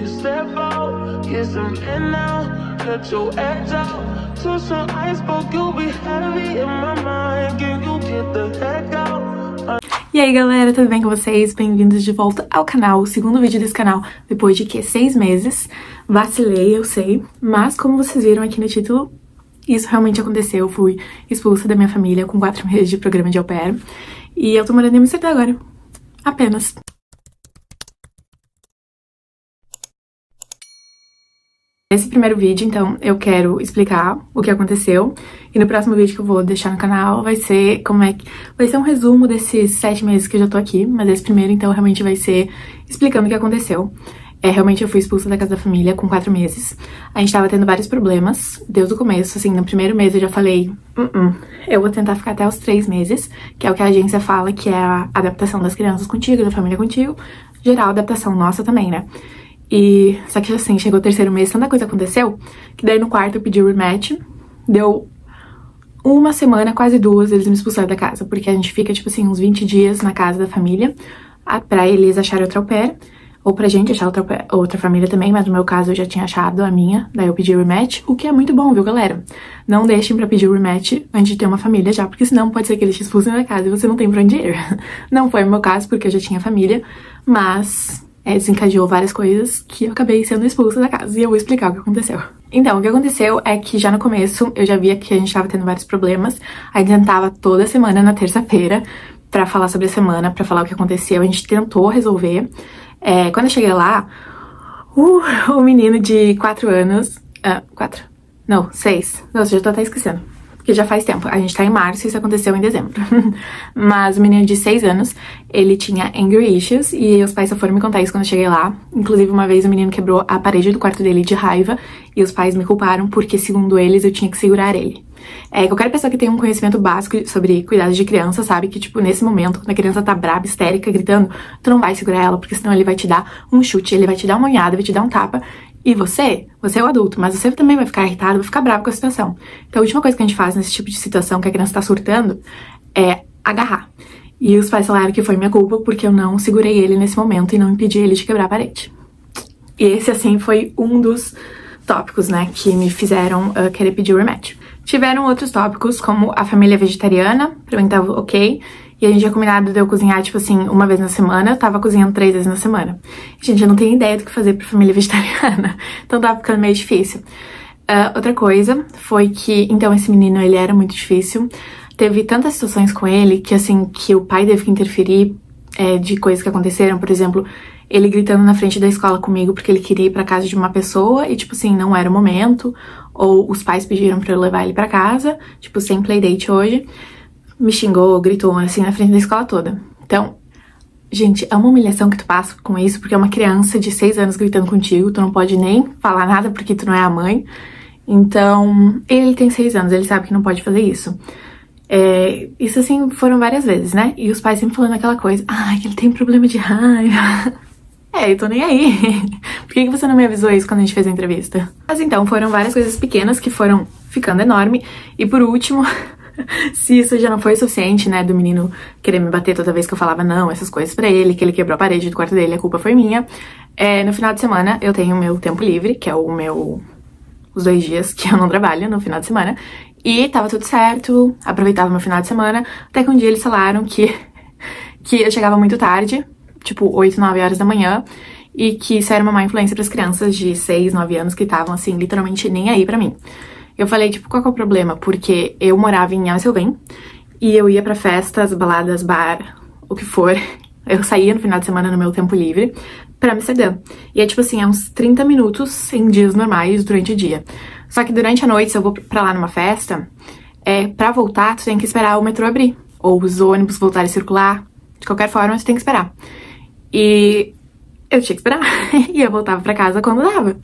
you step out, get some air now, cut your edge out. To some iceberg, you'll be heavy in my mind. Can you get the heck out? E aí galera, tudo bem com vocês? Bem-vindos de volta ao canal, o segundo vídeo desse canal depois de 6 meses. Vacilei, eu sei, mas como vocês viram aqui no título, isso realmente aconteceu. Eu fui expulsa da minha família com 4 meses de programa de au pair e eu tô morando em Amsterdã agora, apenas. Nesse primeiro vídeo, então, eu quero explicar o que aconteceu. E no próximo vídeo que eu vou deixar no canal vai ser vai ser um resumo desses 7 meses que eu já tô aqui. Mas esse primeiro, então, realmente vai ser explicando o que aconteceu. Realmente eu fui expulsa da casa da família com 4 meses. A gente tava tendo vários problemas desde o começo, assim, no primeiro mês eu já falei eu vou tentar ficar até os 3 meses, que é o que a agência fala, que é a adaptação das crianças contigo, da família contigo, geral, adaptação nossa também, né? E só que assim, chegou o 3º mês, tanta coisa aconteceu, que daí no quarto eu pedi o rematch, deu uma semana, quase 2, eles me expulsaram da casa, porque a gente fica, tipo assim, uns 20 dias na casa da família, pra eles acharem outra au pair, ou pra gente achar outra família também, mas no meu caso eu já tinha achado a minha, daí eu pedi o rematch, o que é muito bom, viu, galera? Não deixem pra pedir o rematch antes de ter uma família já, porque senão pode ser que eles te expulsem da casa e você não tem pra onde ir. Não foi o meu caso, porque eu já tinha família, mas desencadeou várias coisas que eu acabei sendo expulsa da casa, e eu vou explicar o que aconteceu. Então, o que aconteceu é que já no começo eu já via que a gente tava tendo vários problemas, a gente tentava toda semana na terça-feira pra falar sobre a semana, pra falar o que aconteceu, a gente tentou resolver. Quando eu cheguei lá, o menino de 4 anos... 6. Nossa, já tô até esquecendo. Porque já faz tempo. A gente tá em março e isso aconteceu em dezembro. Mas o menino de 6 anos, ele tinha anger issues e os pais só foram me contar isso quando eu cheguei lá. Inclusive, uma vez o menino quebrou a parede do quarto dele de raiva e os pais me culparam porque, segundo eles, eu tinha que segurar ele. Qualquer pessoa que tenha um conhecimento básico sobre cuidados de criança sabe que, tipo, nesse momento, quando a criança tá braba, histérica, gritando, tu não vai segurar ela, porque senão ele vai te dar um chute, ele vai te dar uma unhada, vai te dar um tapa. E você é o adulto, mas você também vai ficar irritado, vai ficar bravo com a situação. Então a última coisa que a gente faz nesse tipo de situação que a criança tá surtando é agarrar. E os pais falaram que foi minha culpa porque eu não segurei ele nesse momento e não impedi ele de quebrar a parede. E esse, assim, foi um dos tópicos, né, que me fizeram querer pedir o rematch. Tiveram outros tópicos, como a família vegetariana, pra mim tava ok. E a gente tinha combinado de eu cozinhar, tipo assim, uma vez na semana. Eu tava cozinhando 3 vezes na semana. Gente, eu não tenho ideia do que fazer pra família vegetariana. Então tava ficando meio difícil. Outra coisa foi que, então, esse menino, ele era muito difícil. Teve tantas situações com ele que, assim, que o pai teve que interferir de coisas que aconteceram. Por exemplo, ele gritando na frente da escola comigo porque ele queria ir pra casa de uma pessoa e, tipo assim, não era o momento. Ou os pais pediram pra eu levar ele pra casa, tipo, sem playdate hoje. Me xingou, gritou, assim, na frente da escola toda. Então, gente, é uma humilhação que tu passa com isso, porque é uma criança de 6 anos gritando contigo, tu não pode nem falar nada porque tu não é a mãe. Então, ele tem 6 anos, ele sabe que não pode fazer isso. Isso, assim, foram várias vezes, né? E os pais sempre falando aquela coisa, que ele tem problema de raiva. Eu tô nem aí. Por que você não me avisou isso quando a gente fez a entrevista? Mas então, foram várias coisas pequenas que foram ficando enorme. E por último... Se isso já não foi suficiente, né, do menino querer me bater toda vez que eu falava não, essas coisas pra ele, que ele quebrou a parede do quarto dele, a culpa foi minha. No final de semana eu tenho o meu tempo livre, que é os 2 dias que eu não trabalho no final de semana. E tava tudo certo, aproveitava meu final de semana, até que um dia eles falaram que eu chegava muito tarde, tipo 8, 9 horas da manhã, e que isso era uma má influência pras crianças de 6, 9 anos que estavam, assim, literalmente nem aí pra mim. Eu falei, tipo, qual que é o problema? Porque eu morava em Amsterdã e eu ia pra festas, baladas, bar, o que for. Eu saía no final de semana no meu tempo livre pra Amsterdã. E é tipo assim, é uns 30 minutos em dias normais durante o dia. Só que durante a noite, se eu vou pra lá numa festa, pra voltar, tu tem que esperar o metrô abrir. Ou os ônibus voltarem a circular. De qualquer forma, tu tem que esperar. E eu tinha que esperar. E eu voltava pra casa quando dava.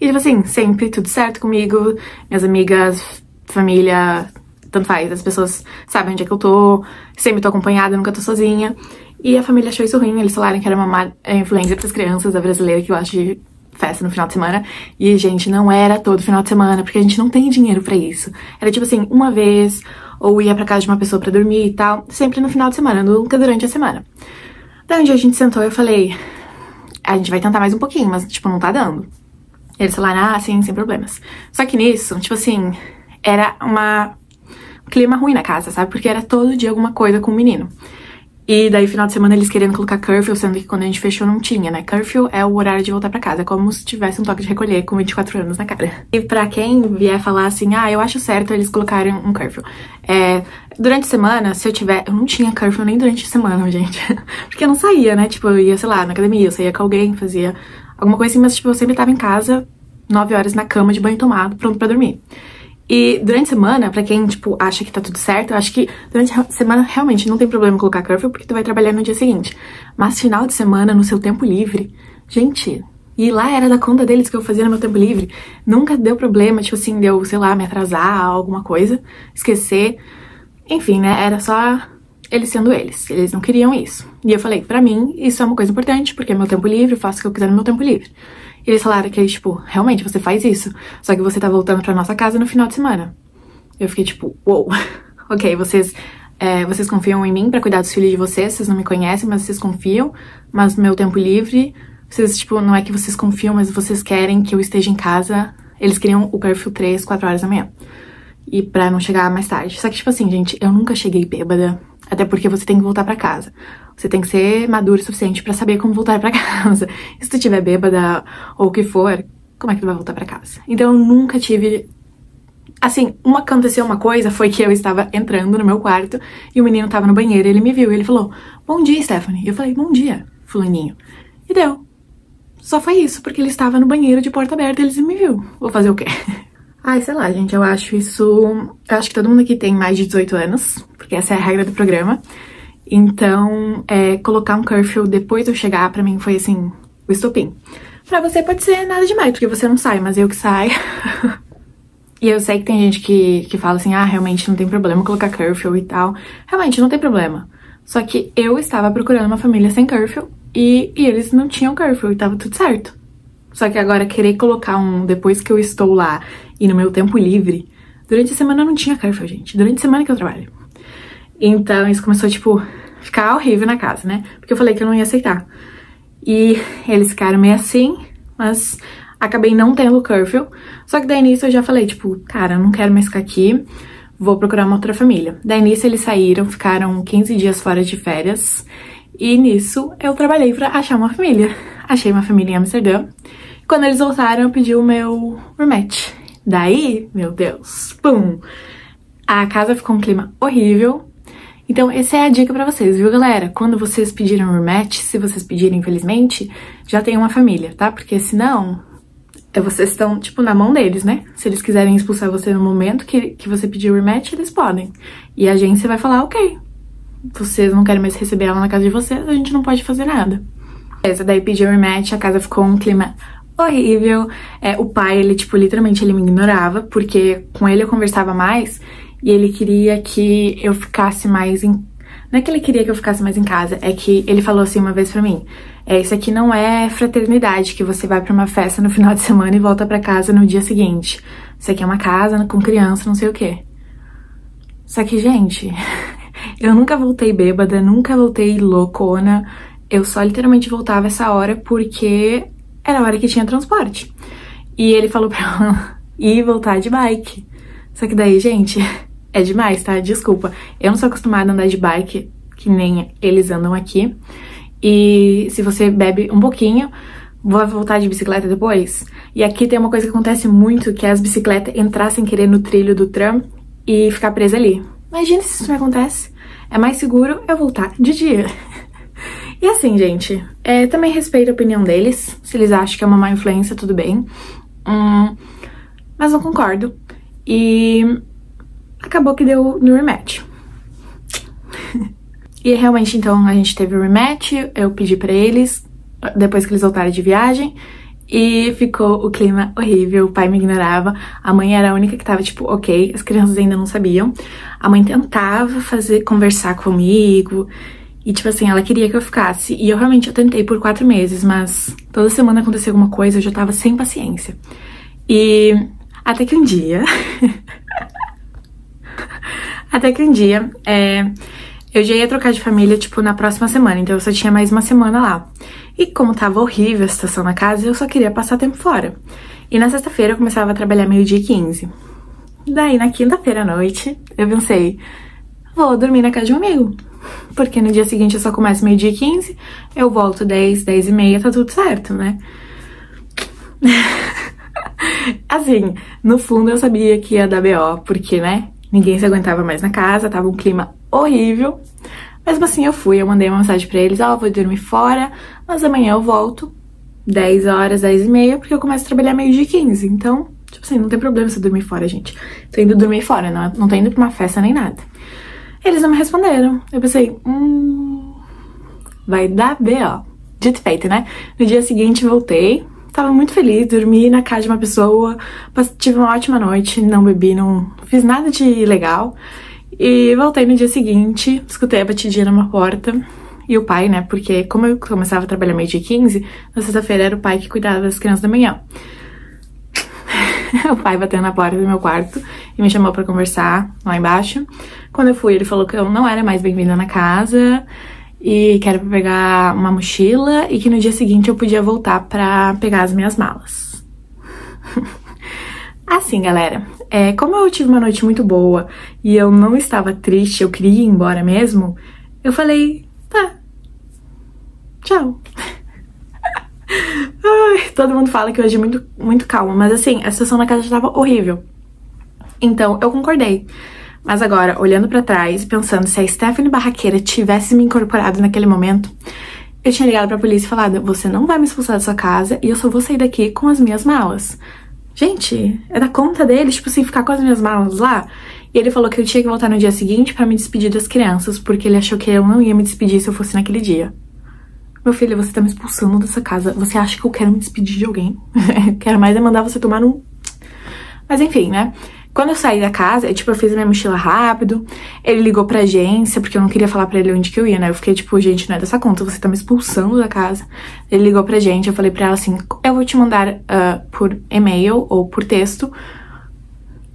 E tipo assim, sempre tudo certo comigo, minhas amigas, família, tanto faz, as pessoas sabem onde é que eu tô, sempre tô acompanhada, nunca tô sozinha. E a família achou isso ruim, eles falaram que era uma má influência pras crianças, a brasileira que gosta de festa no final de semana. E, gente, não era todo final de semana, porque a gente não tem dinheiro pra isso. Era tipo assim, uma vez, ou ia pra casa de uma pessoa pra dormir e tal, sempre no final de semana, nunca durante a semana. Daí um dia a gente sentou e eu falei... a gente vai tentar mais um pouquinho, mas, tipo, não tá dando. Eles falaram, sim, sem problemas. Só que nisso, tipo assim, era um clima ruim na casa, sabe? Porque era todo dia alguma coisa com o menino. E daí, final de semana, eles querendo colocar curfew, sendo que quando a gente fechou não tinha, né? Curfew é o horário de voltar pra casa, é como se tivesse um toque de recolher com 24 anos na cara. E pra quem vier falar assim, eu acho certo eles colocarem um curfew. Durante a semana, se eu tiver... Eu não tinha curfew nem durante a semana, gente. Porque eu não saía, né? Tipo, eu ia, sei lá, na academia, eu saía com alguém, fazia alguma coisa assim, mas, tipo, eu sempre tava em casa, 9 horas na cama, de banho tomado, pronto pra dormir. E durante a semana, pra quem, tipo, acha que tá tudo certo, eu acho que durante a semana realmente não tem problema colocar curfew, porque tu vai trabalhar no dia seguinte. Mas final de semana, no seu tempo livre, gente, e lá era da conta deles que eu fazia no meu tempo livre. Nunca deu problema, tipo assim, deu, sei lá, me atrasar, alguma coisa, esquecer. Enfim, né, era só eles sendo eles não queriam isso. E eu falei, pra mim, isso é uma coisa importante, porque é meu tempo livre, eu faço o que eu quiser no meu tempo livre. E eles falaram que, tipo, realmente você faz isso, só que você tá voltando pra nossa casa no final de semana. Eu fiquei tipo, uou, ok, vocês confiam em mim pra cuidar dos filhos de vocês não me conhecem, mas vocês confiam, mas no meu tempo livre, vocês, tipo, não é que vocês confiam, mas vocês querem que eu esteja em casa. Eles queriam o curfew 3, 4 horas da manhã. E pra não chegar mais tarde. Só que, tipo assim, gente, eu nunca cheguei bêbada, até porque você tem que voltar pra casa. Você tem que ser maduro o suficiente pra saber como voltar pra casa. E se tu tiver bêbada ou o que for, como é que tu vai voltar pra casa? Então eu nunca tive... Assim, aconteceu uma coisa, foi que eu estava entrando no meu quarto e o menino tava no banheiro, ele me viu e ele falou, bom dia, Stephanie. E eu falei, bom dia, fulaninho. E deu. Só foi isso, porque ele estava no banheiro de porta aberta e ele me viu. Vou fazer o quê? Ai, sei lá, gente, eu acho isso... Eu acho que todo mundo aqui tem mais de 18 anos, porque essa é a regra do programa. Então, colocar um curfew depois de eu chegar, pra mim, foi, assim, o estopim. Pra você pode ser nada demais, porque você não sai, mas eu que saio. E eu sei que tem gente que fala assim, realmente não tem problema colocar curfew e tal. Realmente, não tem problema. Só que eu estava procurando uma família sem curfew e eles não tinham curfew e tava tudo certo. Só que agora, querer colocar um depois que eu estou lá e no meu tempo livre... Durante a semana eu não tinha curfew, gente. Durante a semana que eu trabalho. Então, isso começou, tipo, ficar horrível na casa, né? Porque eu falei que eu não ia aceitar. E eles ficaram meio assim, mas acabei não tendo curfew. Só que daí nisso eu já falei, tipo, cara, eu não quero mais ficar aqui, vou procurar uma outra família. Daí nisso eles saíram, ficaram 15 dias fora de férias. E nisso eu trabalhei pra achar uma família. Achei uma família em Amsterdã. Quando eles voltaram, eu pedi o meu rematch. Daí, meu Deus, pum! A casa ficou um clima horrível. Então, essa é a dica pra vocês, viu, galera? Quando vocês pedirem um rematch, se vocês pedirem, infelizmente, já tem uma família, tá? Porque senão, vocês estão, tipo, na mão deles, né? Se eles quiserem expulsar você no momento que você pediu o rematch, eles podem. E a agência vai falar, ok, vocês não querem mais receber ela na casa de vocês, a gente não pode fazer nada. Essa daí pediu o rematch, a casa ficou um clima horrível. O pai, ele, tipo, literalmente, ele me ignorava, porque com ele eu conversava mais... E ele queria que eu ficasse mais em... Não é que ele queria que eu ficasse mais em casa, é que ele falou assim uma vez pra mim, isso aqui não é fraternidade, que você vai pra uma festa no final de semana e volta pra casa no dia seguinte. Isso aqui é uma casa com criança, não sei o quê. Só que, gente, eu nunca voltei bêbada, nunca voltei loucona, eu só literalmente voltava essa hora porque era a hora que tinha transporte. E ele falou pra eu ir voltar de bike. Só que daí, gente... É demais, tá? Desculpa. Eu não sou acostumada a andar de bike, que nem eles andam aqui. E se você bebe um pouquinho, vai voltar de bicicleta depois. E aqui tem uma coisa que acontece muito, que é as bicicletas entrar sem querer no trilho do tram e ficar presa ali. Imagina se isso me acontece. É mais seguro eu voltar de dia. E assim, gente, também respeito a opinião deles. Se eles acham que é uma má influência, tudo bem. Mas não concordo. E... acabou que deu no rematch. E realmente, então, a gente teve o rematch, eu pedi pra eles, depois que eles voltaram de viagem, e ficou o clima horrível, o pai me ignorava, a mãe era a única que tava tipo, ok, as crianças ainda não sabiam, a mãe tentava conversar comigo, e tipo assim, ela queria que eu ficasse, e eu tentei por 4 meses, mas toda semana acontecia alguma coisa, eu já tava sem paciência. E até que um dia... Eu já ia trocar de família, tipo, na próxima semana, então eu só tinha mais uma semana lá. E como tava horrível a situação na casa, eu só queria passar tempo fora. E na sexta-feira eu começava a trabalhar 12h15. Daí, na quinta-feira à noite, eu pensei, vou dormir na casa de um amigo. Porque no dia seguinte eu só começo 12h15, eu volto 10, 10h30, tá tudo certo, né? Assim, no fundo eu sabia que ia dar BO, porque, né, ninguém se aguentava mais na casa, tava um clima horrível. Mesmo assim eu fui, eu mandei uma mensagem pra eles, ó, vou dormir fora, mas amanhã eu volto 10 horas, 10h30, porque eu começo a trabalhar 12h15. Então, tipo assim, não tem problema se eu dormir fora, gente. Tô indo dormir fora, não tô indo pra uma festa nem nada. Eles não me responderam. Eu pensei, vai dar B.O. Dito e feito, né? No dia seguinte voltei, tava muito feliz, dormi na casa de uma pessoa, tive uma ótima noite, não bebi, não fiz nada de legal. E voltei no dia seguinte, escutei a batidinha na minha porta. E o pai, né, porque como eu começava a trabalhar 12h15, na sexta-feira era o pai que cuidava das crianças da manhã. O pai bateu na porta do meu quarto e me chamou pra conversar lá embaixo. Quando eu fui, ele falou que eu não era mais bem-vinda na casa e que era pra pegar uma mochila e que no dia seguinte eu podia voltar pra pegar as minhas malas. Assim, galera, como eu tive uma noite muito boa e eu não estava triste, eu queria ir embora mesmo, eu falei, tá, tchau. Ai, todo mundo fala que hoje é muito calma, mas assim, a situação na casa já tava horrível. Então, eu concordei. Mas agora, olhando pra trás, pensando se a Stephanie Barraqueira tivesse me incorporado naquele momento, eu tinha ligado pra polícia e falado, você não vai me expulsar da sua casa e eu só vou sair daqui com as minhas malas. Gente, é da conta dele, tipo assim, ficar com as minhas malas lá. E ele falou que eu tinha que voltar no dia seguinte pra me despedir das crianças, porque ele achou que eu não ia me despedir se eu fosse naquele dia. Meu filho, você tá me expulsando dessa casa. Você acha que eu quero me despedir de alguém? Quero mais é mandar você tomar num... Mas enfim, né? Quando eu saí da casa, eu fiz a minha mochila rápido. Ele ligou pra agência, porque eu não queria falar pra ele onde que eu ia, né? Eu fiquei tipo, gente, não é dessa conta, você tá me expulsando da casa. Ele ligou pra gente, eu falei pra ela assim, eu vou te mandar por e-mail ou por texto.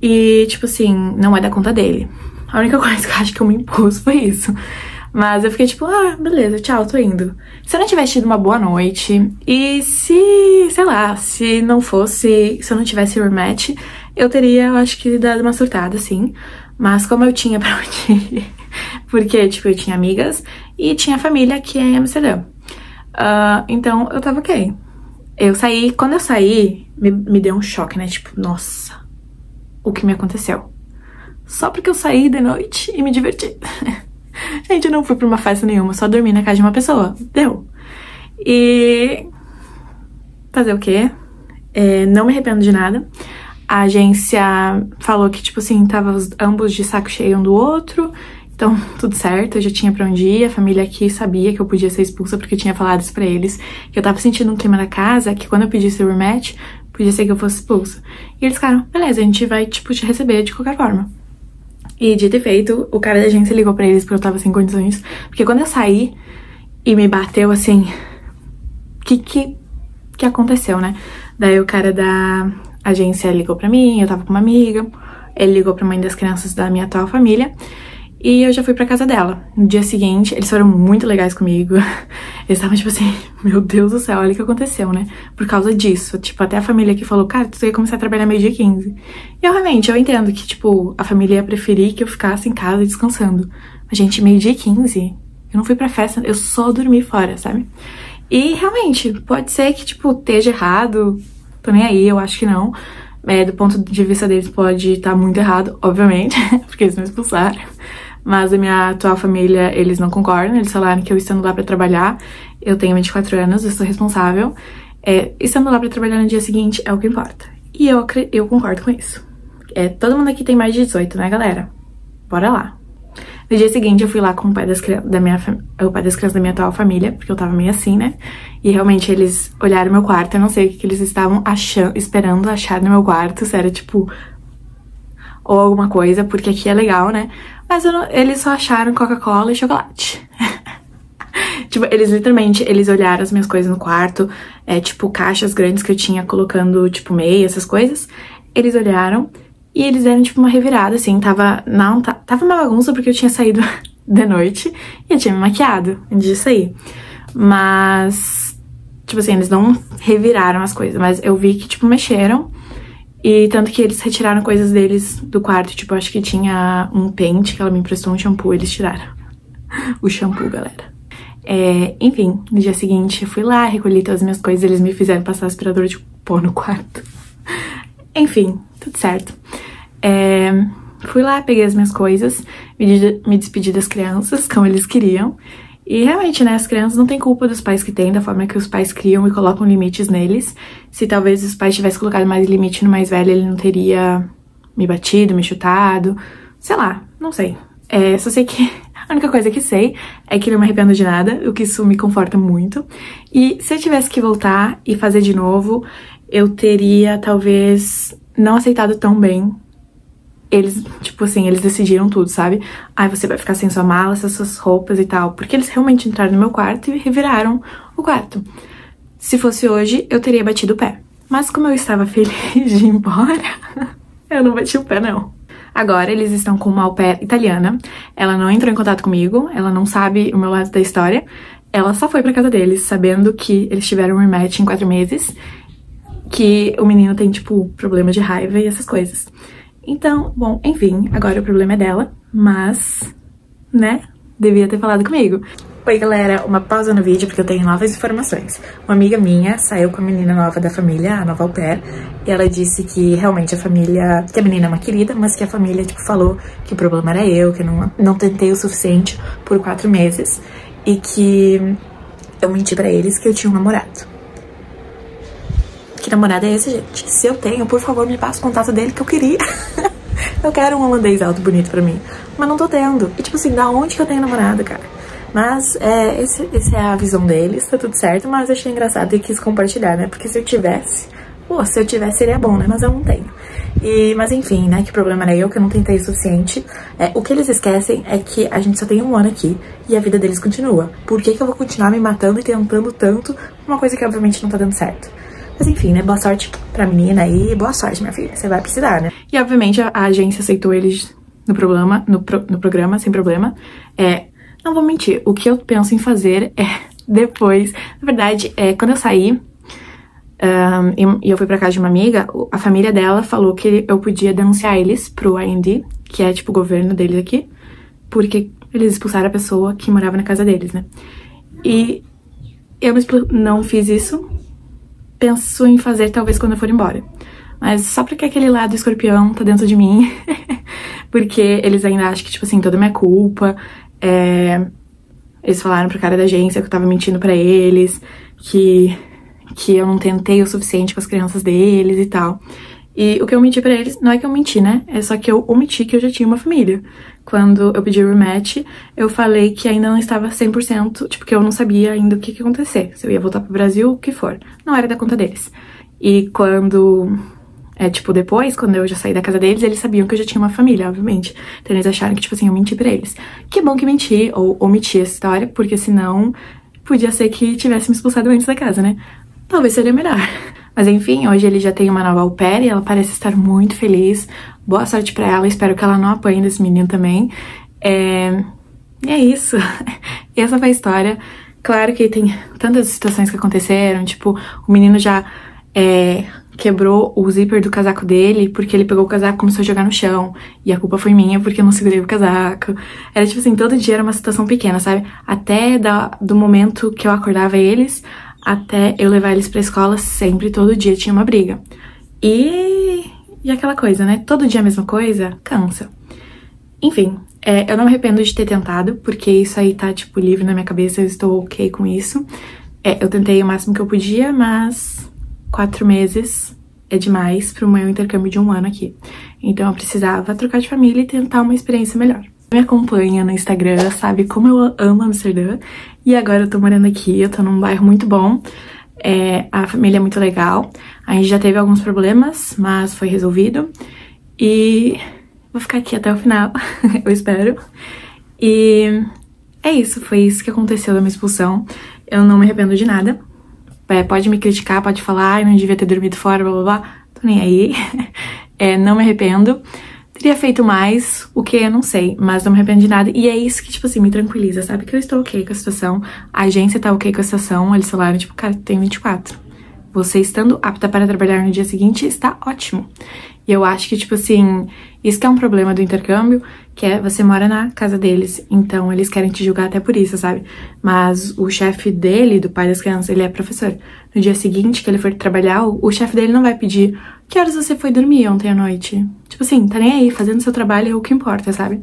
E, tipo assim, não é da conta dele. A única coisa que eu acho que eu me impus foi isso. Mas eu fiquei tipo, beleza, tchau, tô indo. Se eu não tivesse tido uma boa noite, e se, sei lá, se eu não tivesse rematch, eu teria, eu acho que, dado uma surtada, assim. Mas como eu tinha pra onde ir, porque, tipo, eu tinha amigas e tinha família aqui em Amsterdã. Então, eu tava ok. Quando eu saí, me deu um choque, né? Tipo, nossa, o que me aconteceu? Só porque eu saí de noite e me diverti. Gente, eu não fui pra uma festa nenhuma, só dormi na casa de uma pessoa. Deu. E... fazer o quê? Não me arrependo de nada. A agência falou que, tipo assim, tava ambos de saco cheio um do outro. Então, tudo certo, eu já tinha pra onde ir. A família aqui sabia que eu podia ser expulsa, porque eu tinha falado isso pra eles. Que eu tava sentindo um clima na casa, que quando eu pedisse o rematch, podia ser que eu fosse expulsa. E eles ficaram, beleza, a gente vai, tipo, te receber de qualquer forma. E dito e feito, o cara da agência ligou pra eles porque eu tava sem condições. Porque quando eu saí e me bateu assim, que aconteceu, né? Daí o cara da agência ligou pra mim, eu tava com uma amiga. Ele ligou pra mãe das crianças da minha atual família. E eu já fui pra casa dela. No dia seguinte, eles foram muito legais comigo. Eles estavam tipo assim, meu Deus do céu, olha o que aconteceu, né? Por causa disso. Tipo, até a família aqui falou, cara, tu ia começar a trabalhar 12h15. E realmente, eu entendo que, tipo, a família ia preferir que eu ficasse em casa descansando. Mas, gente, 12h15, eu não fui pra festa, eu só dormi fora, sabe? E, realmente, pode ser que, tipo, esteja errado. Tô nem aí, eu acho que não. Do ponto de vista deles pode estar muito errado, obviamente, porque eles me expulsaram. Mas a minha atual família, eles não concordam, eles falaram que eu estando lá pra trabalhar, eu tenho 24 anos, eu sou responsável, estando lá pra trabalhar no dia seguinte é o que importa. E eu concordo com isso. Todo mundo aqui tem mais de 18, né, galera? Bora lá. No dia seguinte eu fui lá com o pai das crianças da minha atual família, porque eu tava meio assim, né? E realmente eles olharam meu quarto, eu não sei o que eles estavam esperando achar no meu quarto, se era tipo... ou alguma coisa, porque aqui é legal, né? Mas eles só acharam Coca-Cola e chocolate. Tipo, eles literalmente, eles olharam as minhas coisas no quarto, tipo, caixas grandes que eu tinha colocando, tipo, meia, essas coisas. Eles olharam e eles deram, tipo, uma revirada, assim, tava uma bagunça porque eu tinha saído de noite e eu tinha me maquiado antes de sair. Mas, tipo assim, eles não reviraram as coisas, mas eu vi que, tipo, mexeram. E tanto que eles retiraram coisas deles do quarto, tipo, acho que tinha um pente que ela me emprestou, um shampoo, eles tiraram o shampoo, galera. Enfim, no dia seguinte eu fui lá, recolhi todas as minhas coisas, eles me fizeram passar aspirador de pó no quarto. Enfim, tudo certo. Fui lá, peguei as minhas coisas, me despedi das crianças, como eles queriam. E realmente, né, as crianças não têm culpa dos pais que têm, da forma que os pais criam e colocam limites neles. Se talvez os pais tivessem colocado mais limite no mais velho, ele não teria me batido, me chutado, sei lá, não sei. Só sei que a única coisa que sei é que não me arrependo de nada, o que isso me conforta muito. E se eu tivesse que voltar e fazer de novo, eu teria talvez não aceitado tão bem. Eles, tipo assim, eles decidiram tudo, sabe? Ai, você vai ficar sem sua mala, sem suas roupas e tal. Porque eles realmente entraram no meu quarto e reviraram o quarto. Se fosse hoje, eu teria batido o pé. Mas como eu estava feliz de ir embora, eu não bati o pé, não. Agora eles estão com uma au pair italiana. Ela não entrou em contato comigo, ela não sabe o meu lado da história. Ela só foi pra casa deles, sabendo que eles tiveram um rematch em 4 meses. Que o menino tem, tipo, problema de raiva e essas coisas. Então, bom, enfim, agora o problema é dela, mas, né, devia ter falado comigo. Oi, galera, uma pausa no vídeo porque eu tenho novas informações. Uma amiga minha saiu com a menina nova da família, a nova au pair, e ela disse que realmente a família, que a menina é uma querida, mas que a família, tipo, falou que o problema era eu, que eu não tentei o suficiente por 4 meses, e que eu menti pra eles que eu tinha um namorado. Que namorado é esse, gente? Se eu tenho, por favor, me passa o contato dele que eu queria. Eu quero um holandês alto bonito pra mim. Mas não tô tendo. E tipo assim, da onde que eu tenho namorado, cara? Mas, essa é a visão deles, tá tudo certo. Mas achei engraçado e quis compartilhar, né? Porque se eu tivesse... Pô, se eu tivesse seria bom, né? Mas eu não tenho. Mas enfim, né? Que problema era eu, que eu não tentei o suficiente. O que eles esquecem é que a gente só tem 1 ano aqui e a vida deles continua. Por que que eu vou continuar me matando e tentando tanto uma coisa que obviamente não tá dando certo? Mas enfim, né, boa sorte pra menina e boa sorte, minha filha, você vai precisar, né? E obviamente a agência aceitou eles no programa, sem problema. Não vou mentir, o que eu penso em fazer depois... Na verdade, quando eu saí e eu fui pra casa de uma amiga, a família dela falou que eu podia denunciar eles pro IND, que é tipo o governo deles aqui, porque eles expulsaram a pessoa que morava na casa deles, né? E eu não fiz isso. Penso em fazer talvez quando eu for embora. Mas só porque aquele lado escorpião tá dentro de mim. Porque eles ainda acham que, tipo assim, toda minha culpa. Eles falaram pro cara da agência que eu tava mentindo pra eles. Que eu não tentei o suficiente com as crianças deles e tal. E o que eu menti pra eles, não é que eu menti, né? É só que eu omiti que eu já tinha uma família. Quando eu pedi o rematch, eu falei que ainda não estava 100%, tipo, que eu não sabia ainda o que ia acontecer. Se eu ia voltar pro Brasil, o que for. Não era da conta deles. E quando... tipo, depois, quando eu já saí da casa deles, eles sabiam que eu já tinha uma família, obviamente. Então eles acharam que, tipo assim, eu menti pra eles. Que bom que menti, ou omiti essa história, porque senão podia ser que tivesse me expulsado antes da casa, né? Talvez seria melhor. Mas enfim, hoje ele já tem uma nova au pair e ela parece estar muito feliz. Boa sorte pra ela, espero que ela não apanhe desse menino também. E é isso. Essa foi a história. Claro que tem tantas situações que aconteceram, tipo, o menino já quebrou o zíper do casaco dele porque ele pegou o casaco e começou a jogar no chão. E a culpa foi minha porque eu não segurei o casaco. Era tipo assim, todo dia era uma situação pequena, sabe? Até do momento que eu acordava eles... Até eu levar eles pra escola, sempre, todo dia tinha uma briga. E aquela coisa, né? Todo dia a mesma coisa, cansa. Enfim, eu não me arrependo de ter tentado, porque isso aí tá, tipo, livre na minha cabeça, eu estou ok com isso. Eu tentei o máximo que eu podia, mas 4 meses é demais pro meu intercâmbio de 1 ano aqui. Então eu precisava trocar de família e tentar uma experiência melhor. Me acompanha no Instagram, sabe como eu amo Amsterdã. E agora eu tô morando aqui, eu tô num bairro muito bom. A família é muito legal. A gente já teve alguns problemas, mas foi resolvido. E vou ficar aqui até o final, eu espero. E é isso, foi isso que aconteceu da minha expulsão. Eu não me arrependo de nada. Pode me criticar, pode falar, ai, não devia ter dormido fora, blá blá blá. Tô nem aí. Não me arrependo. Teria feito mais, o que eu não sei, mas não me arrependo de nada. E é isso que, tipo assim, me tranquiliza, sabe? Que eu estou ok com a situação, a agência tá ok com a situação, eles falaram, tipo, cara, tem 24. Você estando apta para trabalhar no dia seguinte está ótimo. E eu acho que, tipo assim, isso que é um problema do intercâmbio, que é você mora na casa deles, então eles querem te julgar até por isso, sabe? Mas o chefe dele, do pai das crianças, ele é professor. No dia seguinte que ele for trabalhar, o chefe dele não vai pedir que horas você foi dormir ontem à noite. Tipo assim, tá nem aí, fazendo seu trabalho é o que importa, sabe?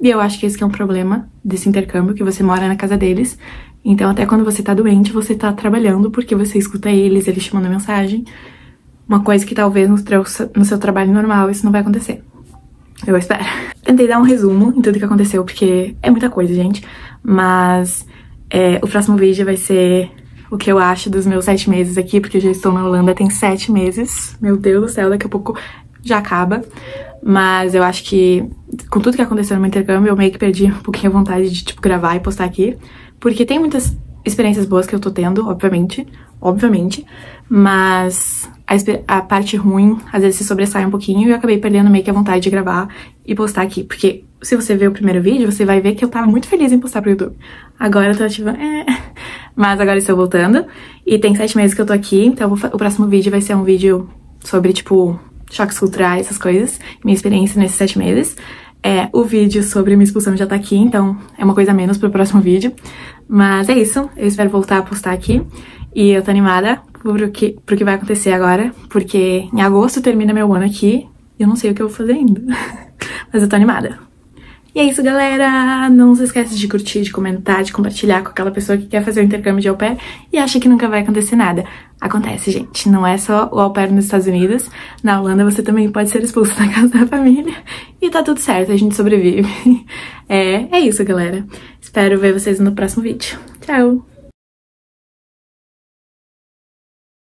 E eu acho que esse que é um problema desse intercâmbio, que você mora na casa deles. Então até quando você tá doente, você tá trabalhando porque você escuta eles te mandam mensagem. Uma coisa que talvez no seu trabalho normal isso não vai acontecer. Eu espero. Tentei dar um resumo em tudo que aconteceu, porque é muita coisa, gente. Mas o próximo vídeo vai ser o que eu acho dos meus 7 meses aqui, porque eu já estou na Holanda tem 7 meses. Meu Deus do céu, daqui a pouco já acaba. Mas eu acho que, com tudo que aconteceu no meu intercâmbio, eu meio que perdi um pouquinho a vontade de, tipo, gravar e postar aqui. Porque tem muitas experiências boas que eu tô tendo, obviamente. Mas a parte ruim, às vezes, se sobressai um pouquinho e eu acabei perdendo meio que a vontade de gravar e postar aqui. Porque se você ver o primeiro vídeo, você vai ver que eu tava muito feliz em postar pro YouTube. Agora eu tô tipo, Mas agora estou voltando. E tem 7 meses que eu tô aqui, então o próximo vídeo vai ser um vídeo sobre, tipo, choques culturais, essas coisas. Minha experiência nesses 7 meses. O vídeo sobre minha expulsão já tá aqui, então é uma coisa a menos pro próximo vídeo. Mas é isso, eu espero voltar a postar aqui. E eu tô animada pro que vai acontecer agora, porque em agosto termina meu ano aqui e eu não sei o que eu vou fazer ainda. Mas eu tô animada. E é isso, galera! Não se esquece de curtir, de comentar, de compartilhar com aquela pessoa que quer fazer o intercâmbio de au pair e acha que nunca vai acontecer nada. Acontece, gente. Não é só o au pair nos Estados Unidos. Na Holanda você também pode ser expulso da casa da família. E tá tudo certo, a gente sobrevive. É isso, galera. Espero ver vocês no próximo vídeo. Tchau!